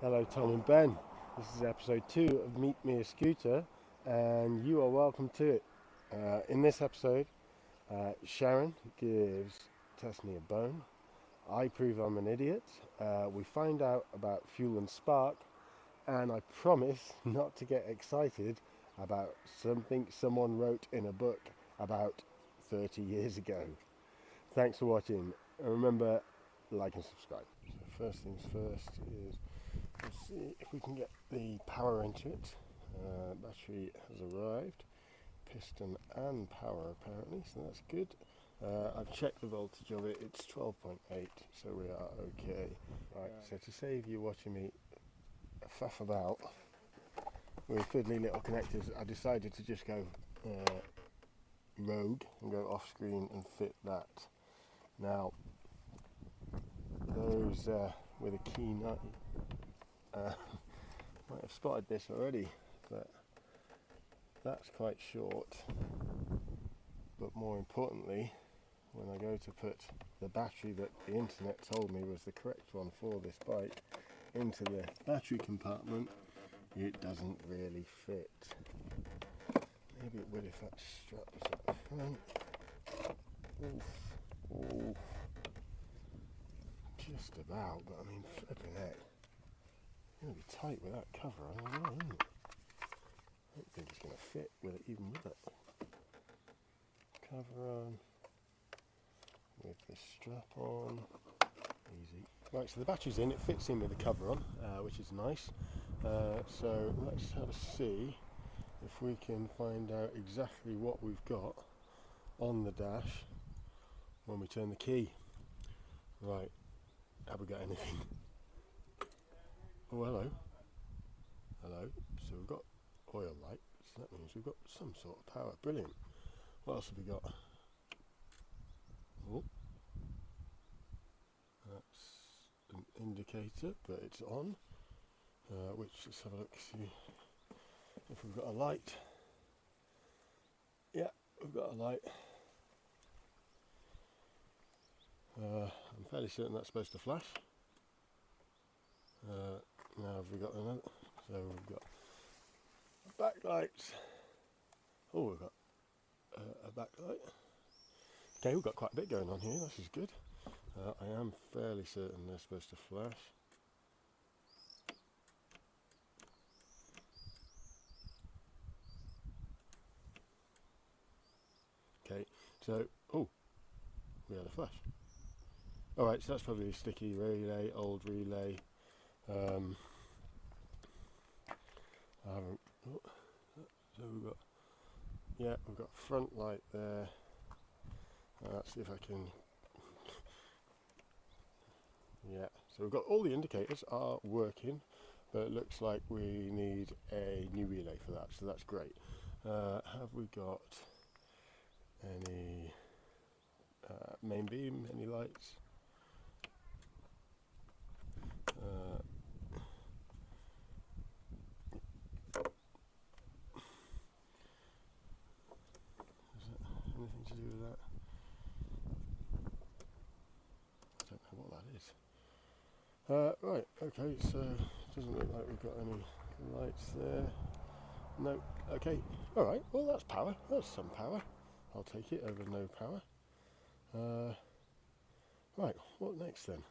Hello Tom and Ben, this is episode 2 of Meep Meer Scooter and you are welcome to it. In this episode, Sharon gives Tessney a bone, I prove I'm an idiot, we find out about fuel and spark, and I promise not to get excited about something someone wrote in a book about 30 years ago. Thanks for watching, and remember, like and subscribe. So first things first is we'll see if we can get the power into it. Battery has arrived, piston and power apparently, so that's good. I've checked the voltage of it, it's 12.8, so we are okay. Right, so to save you watching me faff about with fiddly little connectors, I decided to just go rogue and go off screen and fit that. Now, those with a keen eye might have spotted this already, but that's quite short. But more importantly, when I go to put the battery that the internet told me was the correct one for this bike into the battery compartment, it doesn't really fit. Maybe it would if that strap was at the front. Oof. Just about, but I mean, flipping heck. It's going to be tight with that cover on as well, isn't it? I don't think it's going to fit with it, even with it. Cover on, with the strap on, easy. Right, so the battery's in, it fits in with the cover on, which is nice. So let's have a see if we can find out exactly what we've got on the dash when we turn the key. Right, have we got anything? Oh, hello. Hello. So we've got oil light, so that means we've got some sort of power. Brilliant. What else have we got? Oh, that's an indicator, but it's on. Which, let's have a look, see if we've got a light. Yeah, we've got a light. I'm fairly certain that's supposed to flash. Now have we got another? So we've got backlights. Oh, we've got a backlight. Okay, we've got quite a bit going on here, this is good. I am fairly certain they're supposed to flash. Okay, so, oh, we had a flash. Alright, so that's probably a sticky relay, old relay. I haven't, so we've got, yeah, we've got front light there. Let's see if I can, yeah, so we've got all the indicators are working, but it looks like we need a new relay for that, so that's great. Have we got any main beam, any lights? Anything to do with that? I don't know what that is. Right, okay, so it doesn't look like we've got any lights there. No, okay, alright, well that's power, that's some power. I'll take it over no power. Right, what next then?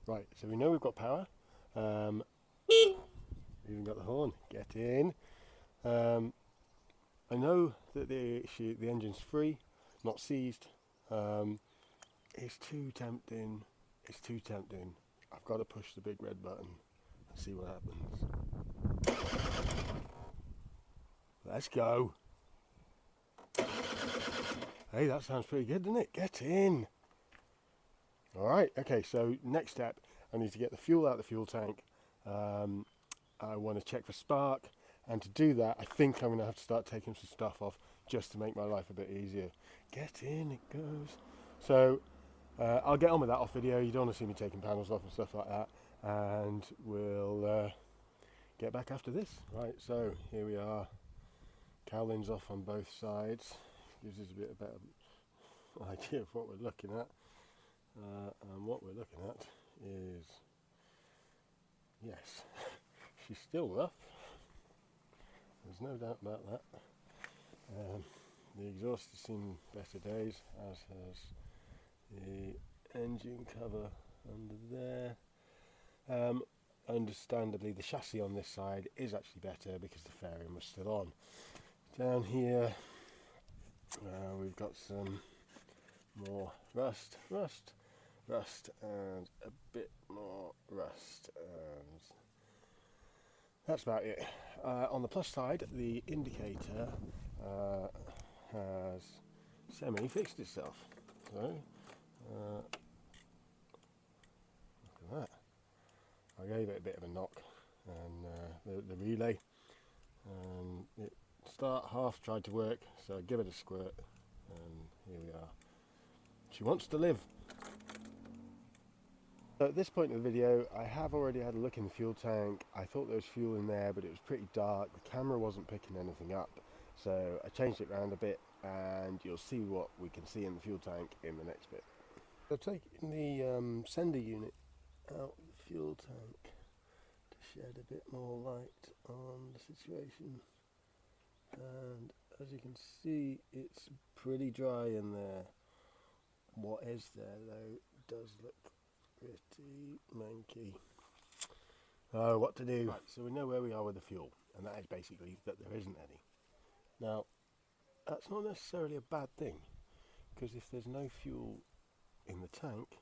Right, so we know we've got power. We've even got the horn, get in. I know that the engine's free, not seized. It's too tempting. It's too tempting. I've got to push the big red button and see what happens. Let's go. Hey, that sounds pretty good, doesn't it? Get in. Alright, okay, so next step, I need to get the fuel out of the fuel tank. I want to check for spark, and to do that, I think I'm going to have to start taking some stuff off just to make my life a bit easier. Get in, it goes. So, I'll get on with that off video. You don't want to see me taking panels off and stuff like that, and we'll get back after this. Right, so here we are. Cowlings off on both sides. Gives us a bit of a better idea of what we're looking at. and what we're looking at is, yes, she's still rough, there's no doubt about that. The exhaust has seen better days, as has the engine cover under there. Understandably, the chassis on this side is actually better because the fairing was still on. Down here we've got some more rust, and a bit more rust, and that's about it. On the plus side, the indicator has semi-fixed itself. So, look at that. I gave it a bit of a knock, and the relay, and it start half tried to work, so I give it a squirt, and here we are. She wants to live. So at this point in the video, I have already had a look in the fuel tank. I thought there was fuel in there, but it was pretty dark. The camera wasn't picking anything up, so I changed it around a bit, and you'll see what we can see in the fuel tank in the next bit. So taking the sender unit out of the fuel tank to shed a bit more light on the situation, and as you can see, it's pretty dry in there. What is there though does look pretty manky. Oh, what to do? Right, so we know where we are with the fuel, and that is basically that there isn't any. Now, that's not necessarily a bad thing, because if there's no fuel in the tank,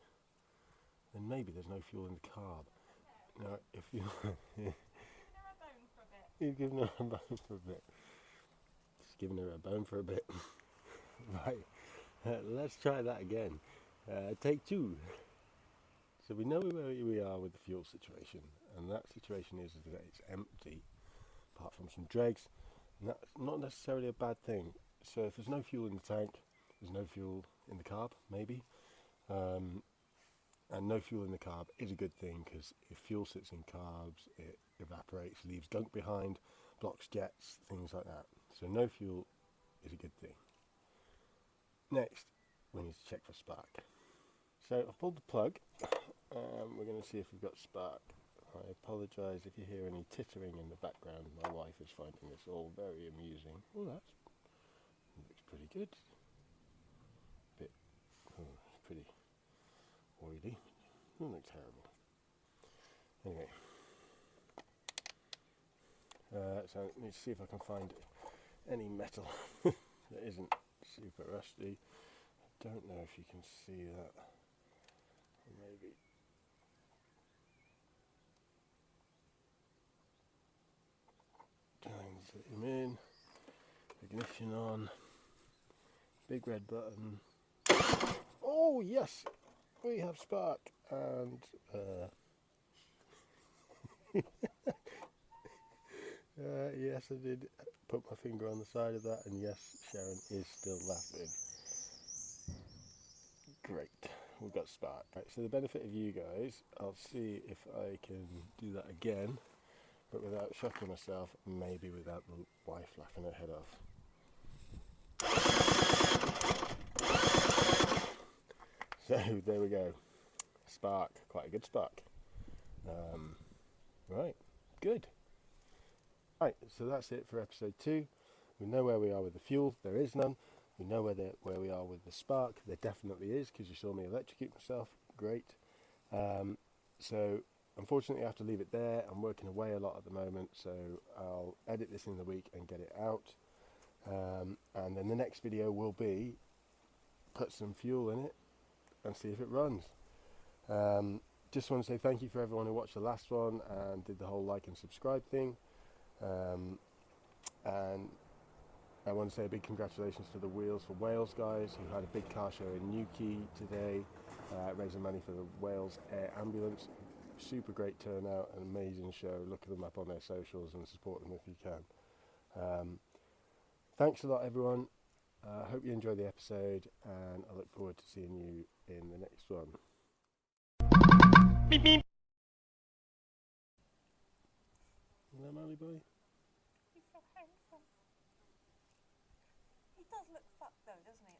then maybe there's no fuel in the carb. Now, if you you've given her a bone for a bit. Just giving her a bone for a bit. Right, let's try that again. Take two. So we know where we are with the fuel situation, and that situation is that it's empty, apart from some dregs, and that's not necessarily a bad thing. So if there's no fuel in the tank, there's no fuel in the carb, maybe, and no fuel in the carb is a good thing, because if fuel sits in carbs, it evaporates, leaves gunk behind, blocks jets, things like that. So no fuel is a good thing. Next, we need to check for spark. So I've pulled the plug. We're going to see if we've got spark. I apologise if you hear any tittering in the background. My wife is finding this all very amusing. Oh, that looks pretty good. It's pretty oily. Doesn't look terrible. Anyway, so I need to see if I can find any metal that isn't super rusty. I don't know if you can see that. Maybe. Zoom in, ignition on, big red button. Oh yes, we have spark, and yes, I did put my finger on the side of that, and yes, Sharon is still laughing. Great, we've got spark. Right, so the benefit of you guys, I'll see if I can do that again, but without shocking myself, maybe without the wife laughing her head off. So there we go, spark, quite a good spark. Right, good. Right, so that's it for episode 2. We know where we are with the fuel, there is none. We know where we are with the spark, there definitely is, because you saw me electrocute myself, great. So unfortunately I have to leave it there. I'm working away a lot at the moment, so I'll edit this in the week and get it out. And then the next video will be put some fuel in it and see if it runs. Just want to say thank you for everyone who watched the last one and did the whole like and subscribe thing. And I want to say a big congratulations to the Wheels for Wales guys, who had a big car show in Newquay today, raising money for the Wales Air Ambulance. Super great turnout, an amazing show. Look them up on their socials and support them if you can. Thanks a lot everyone. Hope you enjoyed the episode, and I look forward to seeing you in the next one. Meep meep. Hello, Molly boy. He's so handsome. He does look fucked though, doesn't he?